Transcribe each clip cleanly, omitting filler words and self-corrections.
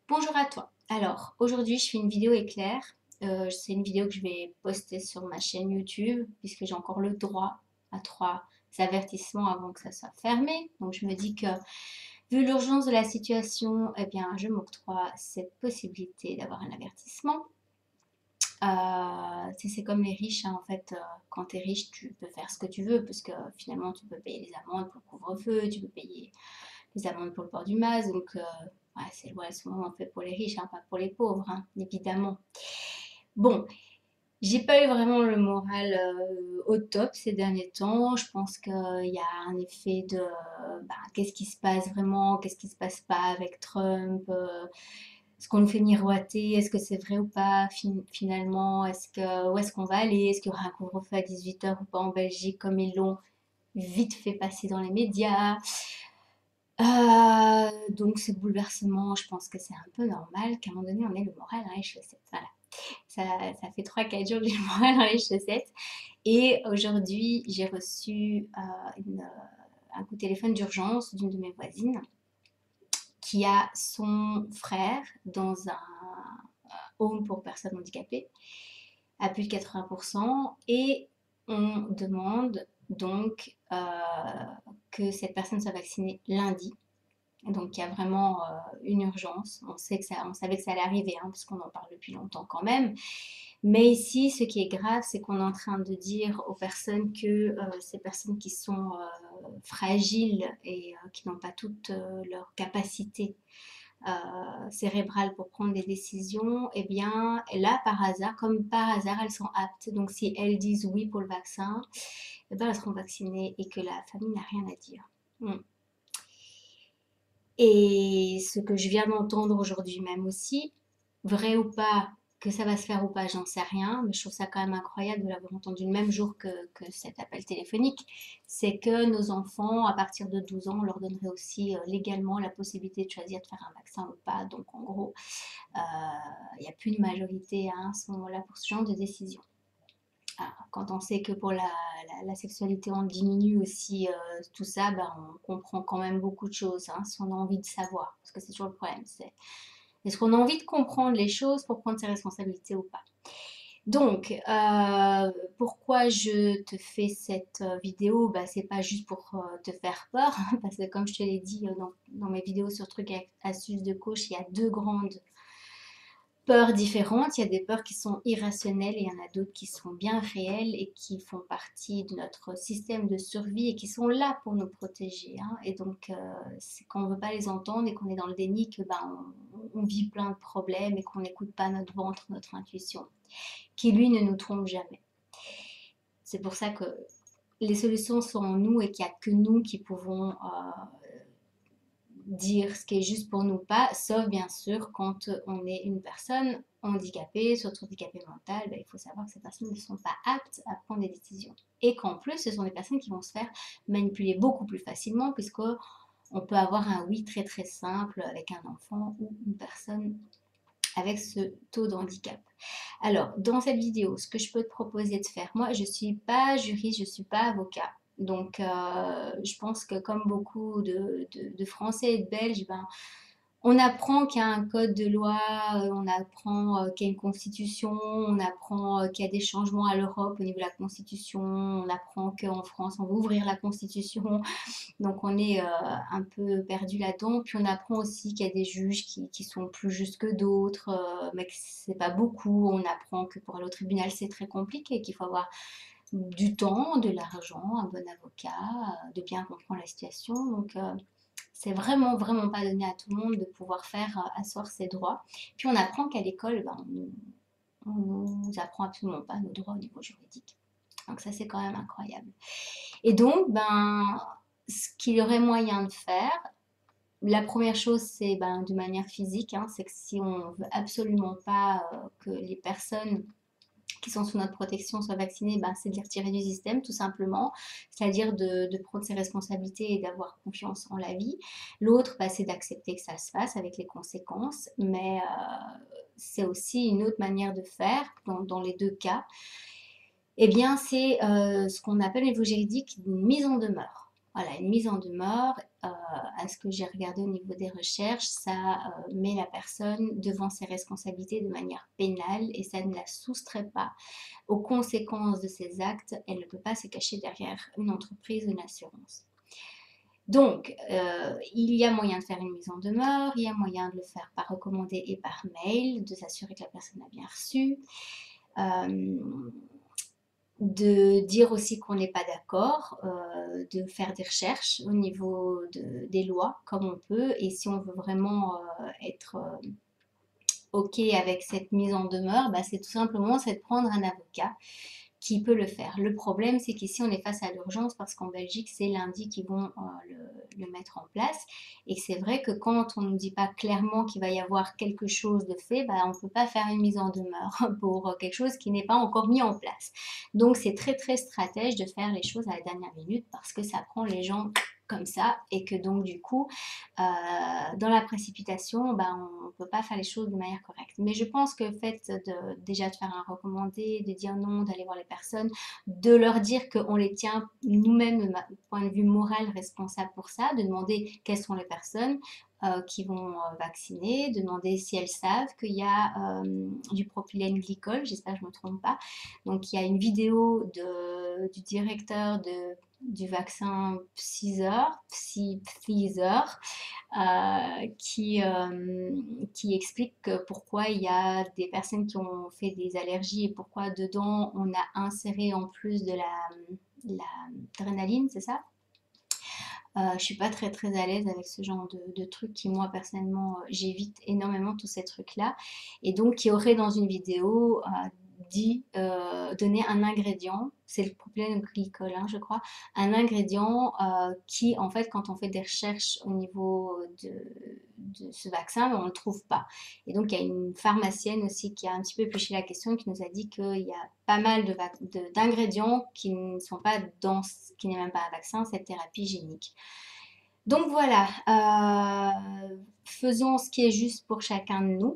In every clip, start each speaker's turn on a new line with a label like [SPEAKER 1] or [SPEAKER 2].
[SPEAKER 1] Bonjour à toi. Alors, aujourd'hui, je fais une vidéo éclair. C'est une vidéo que je vais poster sur ma chaîne YouTube, puisque j'ai encore le droit à 3 avertissements avant que ça soit fermé. Donc, je me dis que, vu l'urgence de la situation, eh bien, je m'octroie cette possibilité d'avoir un avertissement. C'est comme les riches, hein, en fait, quand tu es riche, tu peux faire ce que tu veux, parce que finalement, tu peux payer les amendes pour le couvre-feu, tu peux payer les amendes pour le port du masque. Donc, ouais, ces lois, elles sont vraiment faites pour les riches, hein, pas pour les pauvres, hein, évidemment. Bon, j'ai pas eu vraiment le moral au top ces derniers temps. Je pense qu'il y a un effet de qu'est-ce qui se passe vraiment, qu'est-ce qui se passe pas avec Trump, est-ce qu'on nous fait miroiter, est-ce que c'est vrai ou pas finalement, où est-ce qu'on va aller, est-ce qu'il y aura un couvre-feu à 18 h ou pas en Belgique comme ils l'ont vite fait passer dans les médias. Donc ce bouleversement, je pense que c'est un peu normal qu'à un moment donné, on ait le moral dans les chaussettes. Voilà. Ça fait 3 4 jours que j'ai le moral dans les chaussettes. Et aujourd'hui, j'ai reçu un coup de téléphone d'urgence d'une de mes voisines qui a son frère dans un home pour personnes handicapées à plus de 80%. Et on demande donc que cette personne soit vaccinée lundi. Donc il y a vraiment une urgence. On savait que ça allait arriver, hein, parce qu'on en parle depuis longtemps quand même. Mais ici, ce qui est grave, c'est qu'on est en train de dire aux personnes que ces personnes qui sont fragiles et qui n'ont pas toutes leurs capacités cérébrales pour prendre des décisions, eh bien là, par hasard, comme par hasard, elles sont aptes. Donc si elles disent oui pour le vaccin, eh bien, elles seront vaccinées et que la famille n'a rien à dire. Et ce que je viens d'entendre aujourd'hui même aussi, vrai ou pas, que ça va se faire ou pas, j'en sais rien, mais je trouve ça quand même incroyable de l'avoir entendu le même jour que cet appel téléphonique, c'est que nos enfants, à partir de 12 ans, on leur donnerait aussi légalement la possibilité de choisir de faire un vaccin ou pas. Donc en gros, il n'y a plus de majorité hein, à ce moment-là pour ce genre de décision. Quand on sait que pour la sexualité on diminue aussi tout ça, ben, on comprend quand même beaucoup de choses hein, si on a envie de savoir. Parce que c'est toujours le problème. Est-ce qu'on a envie de comprendre les choses pour prendre ses responsabilités ou pas? Donc, pourquoi je te fais cette vidéo? Bah, c'est pas juste pour te faire peur, parce que comme je te l'ai dit dans mes vidéos sur trucs et astuces de coach, il y a deux grandes peurs différentes. Il y a des peurs qui sont irrationnelles et il y en a d'autres qui sont bien réelles et qui font partie de notre système de survie et qui sont là pour nous protéger, hein. Et donc, c'est quand on ne veut pas les entendre et qu'on est dans le déni que on vit plein de problèmes et qu'on n'écoute pas notre ventre, notre intuition, qui lui ne nous trompe jamais. C'est pour ça que les solutions sont en nous et qu'il n'y a que nous qui pouvons dire ce qui est juste pour nous pas, sauf bien sûr quand on est une personne handicapée, surtout handicapée mentale, ben, il faut savoir que ces personnes ne sont pas aptes à prendre des décisions. Et qu'en plus, ce sont des personnes qui vont se faire manipuler beaucoup plus facilement, puisqu'on peut avoir un oui très très simple avec un enfant ou une personne avec ce taux de handicap. Alors, dans cette vidéo, ce que je peux te proposer de faire, moi je ne suis pas juriste, je ne suis pas avocat. Donc, je pense que comme beaucoup de Français et de Belges, ben, on apprend qu'il y a un code de loi, on apprend qu'il y a une constitution, on apprend qu'il y a des changements à l'Europe au niveau de la constitution, on apprend qu'en France, on va ouvrir la constitution. Donc on est un peu perdu là-dedans. Puis on apprend aussi qu'il y a des juges qui sont plus justes que d'autres, mais que c'est pas beaucoup. On apprend que pour aller au tribunal, c'est très compliqué, qu'il faut avoir du temps, de l'argent, un bon avocat, de bien comprendre la situation. Donc c'est vraiment, vraiment pas donné à tout le monde de pouvoir faire asseoir ses droits. Puis on apprend qu'à l'école, on nous apprend absolument pas nos droits au niveau juridique. Donc ça, c'est quand même incroyable. Et donc, ce qu'il y aurait moyen de faire, la première chose, c'est de manière physique, hein, c'est que si on veut absolument pas que les personnes qui sont sous notre protection soient vaccinées, c'est de les retirer du système, tout simplement, c'est-à-dire de prendre ses responsabilités et d'avoir confiance en la vie. L'autre, c'est d'accepter que ça se fasse avec les conséquences, mais c'est aussi une autre manière de faire dans les deux cas. Eh bien, c'est ce qu'on appelle au niveau juridique une mise en demeure. Voilà, une mise en demeure. à ce que j'ai regardé au niveau des recherches, ça met la personne devant ses responsabilités de manière pénale et ça ne la soustrait pas aux conséquences de ses actes. Elle ne peut pas se cacher derrière une entreprise ou une assurance. Donc, il y a moyen de faire une mise en demeure, il y a moyen de le faire par recommandé et par mail, de s'assurer que la personne a bien reçu. De dire aussi qu'on n'est pas d'accord, de faire des recherches au niveau des lois comme on peut et si on veut vraiment être OK avec cette mise en demeure, bah, c'est tout simplement c'est de prendre un avocat qui peut le faire. Le problème, c'est qu'ici, on est face à l'urgence parce qu'en Belgique, c'est lundi qu'ils vont le mettre en place. Et c'est vrai que quand on ne nous dit pas clairement qu'il va y avoir quelque chose de fait, bah, on ne peut pas faire une mise en demeure pour quelque chose qui n'est pas encore mis en place. Donc, c'est très, très stratège de faire les choses à la dernière minute parce que ça prend les gens comme ça et que donc du coup dans la précipitation ben, on ne peut pas faire les choses de manière correcte mais je pense que le fait déjà de faire un recommandé, de dire non, d'aller voir les personnes, de leur dire qu'on les tient nous-mêmes de point de vue moral responsables pour ça, de demander quelles sont les personnes qui vont vacciner, de demander si elles savent qu'il y a du propylène glycol, j'espère que je ne me trompe pas. Donc il y a une vidéo du directeur du vaccin Pfizer, qui explique pourquoi il y a des personnes qui ont fait des allergies et pourquoi dedans on a inséré en plus de l'adrénaline, c'est ça? Je suis pas très très à l'aise avec ce genre de trucs qui moi personnellement j'évite énormément tous ces trucs là et donc qui aurait dans une vidéo dit donner un ingrédient, c'est le propylène glycol hein, je crois, un ingrédient qui en fait quand on fait des recherches au niveau de ce vaccin on ne le trouve pas et donc il y a une pharmacienne aussi qui a un petit peu épluché la question et qui nous a dit qu'il y a pas mal d'ingrédients qui ne sont pas dans ce qui n'est même pas un vaccin, cette thérapie génique. Donc voilà, faisons ce qui est juste pour chacun de nous.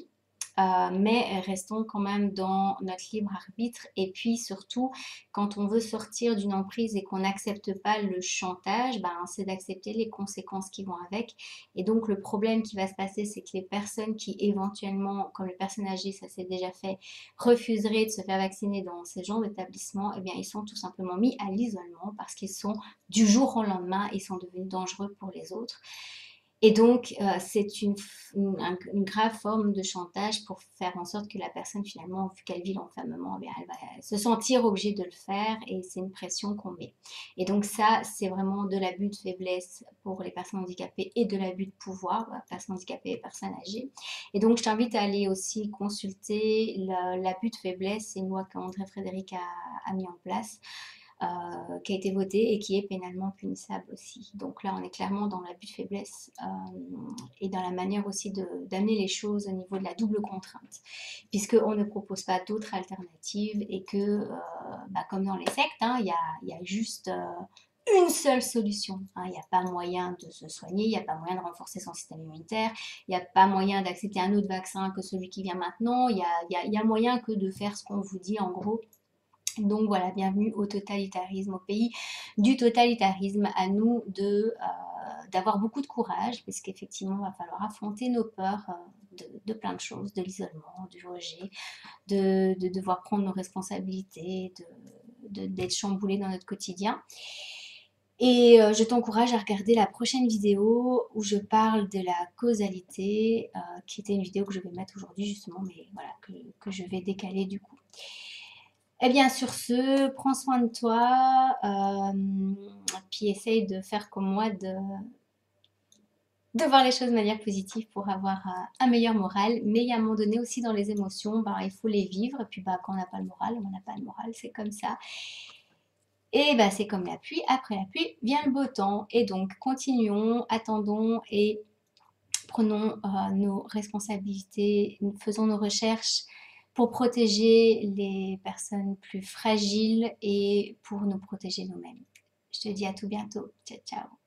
[SPEAKER 1] Mais restons quand même dans notre libre arbitre et puis surtout quand on veut sortir d'une emprise et qu'on n'accepte pas le chantage, ben, c'est d'accepter les conséquences qui vont avec et donc le problème qui va se passer c'est que les personnes qui éventuellement, comme les personnes âgées, ça s'est déjà fait, refuseraient de se faire vacciner dans ces genres d'établissements, eh bien ils sont tout simplement mis à l'isolement parce qu'ils sont du jour au lendemain, ils sont devenus dangereux pour les autres. Et donc, c'est une grave forme de chantage pour faire en sorte que la personne, finalement, vu qu'elle vit l'enfermement, eh bien, elle va se sentir obligée de le faire et c'est une pression qu'on met. Et donc ça, c'est vraiment de l'abus de faiblesse pour les personnes handicapées et de l'abus de pouvoir, personnes handicapées et personnes âgées. Et donc, je t'invite à aller aussi consulter l'abus de faiblesse, c'est une loi qu'André Frédéric a mis en place qui a été voté et qui est pénalement punissable aussi. Donc là, on est clairement dans l'abus de faiblesse et dans la manière aussi d'amener les choses au niveau de la double contrainte, puisqu'on ne propose pas d'autres alternatives et que, bah, comme dans les sectes, hein, il y a juste une seule solution. Hein. Il n'y a pas moyen de se soigner, il n'y a pas moyen de renforcer son système immunitaire, il n'y a pas moyen d'accepter un autre vaccin que celui qui vient maintenant, il y a moyen que de faire ce qu'on vous dit en gros. Donc voilà, bienvenue au totalitarisme, au pays du totalitarisme, à nous d'avoir beaucoup de courage, parce qu'effectivement, il va falloir affronter nos peurs de plein de choses, de l'isolement, du rejet, de devoir prendre nos responsabilités, d'être chamboulé dans notre quotidien. Et je t'encourage à regarder la prochaine vidéo où je parle de la causalité, qui était une vidéo que je vais mettre aujourd'hui justement, mais voilà, que je vais décaler du coup. Eh bien, sur ce, prends soin de toi, puis essaye de faire comme moi, de voir les choses de manière positive pour avoir un meilleur moral. Mais à un moment donné aussi dans les émotions, bah, il faut les vivre. Et puis bah, quand on n'a pas le moral, on n'a pas le moral, c'est comme ça. Et bah, c'est comme la pluie, après la pluie vient le beau temps. Et donc continuons, attendons et prenons nos responsabilités, faisons nos recherches pour protéger les personnes plus fragiles et pour nous protéger nous-mêmes. Je te dis à tout bientôt. Ciao, ciao.